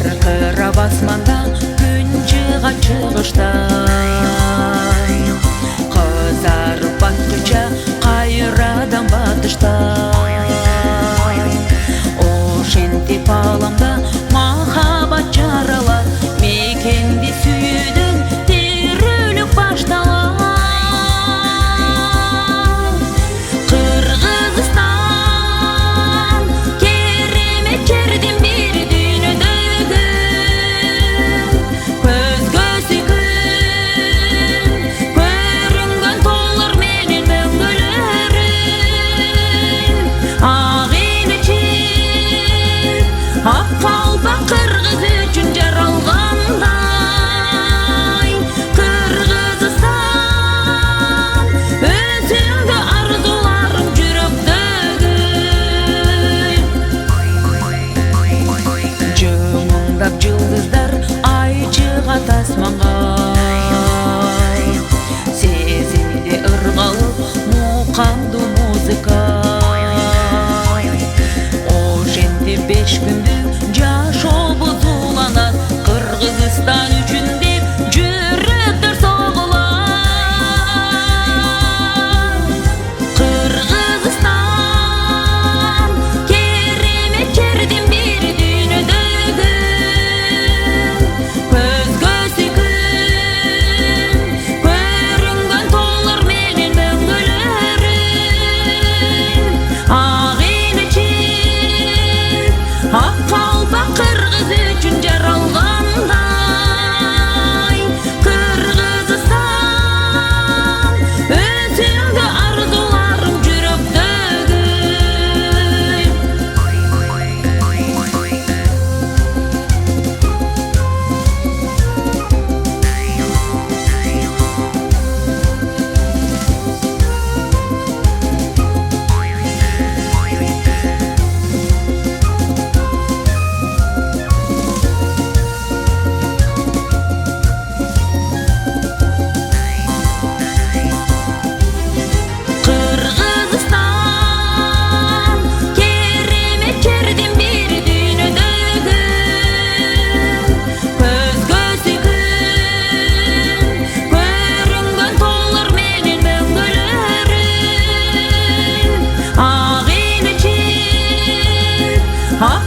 жарқырап асманда күн шыға шығыштай, қызарып батқанша қайрадан батыштай. Ошентип аламда махаббат жаралар, мекенди сүйүүдөн тирүүлүк башталар. Кыргызстан керемет жердин бир дүйнөдөгү, көзгө сүйкүн көрүнгөн тоолор менен мөңгөлөрүн. Ак ийнечи ак калпак кыргыз үчүн жаралгандай. Кыргызстан өзүңдө арзуларым жүрөктөгү. Жымыңдап жылдыздар ай чыгат асманга, сезимде ыргалып мукамдуу музыка. Ошентип 5 күндүк жашообуз уланат, Кыргызстан үчүн деп жүрөктөр согулат. Кыргызстан керемет жердин бир дүйнөдөгү, көзгө сүйкүн көрүнгөн тоолор менен мөңгөлөрүн. Ак ийнечи ак калпак кыргыз үчүн жаралгандай. Кыргызстан өзүңдө арзуларым жүрөктөгү. Кыргызстан керемет жердин бир дүйнөдөгү, көзгө сүйкүн көрүнгөн тоолор менен мөңгөлөрүн. Ак ийнечи ак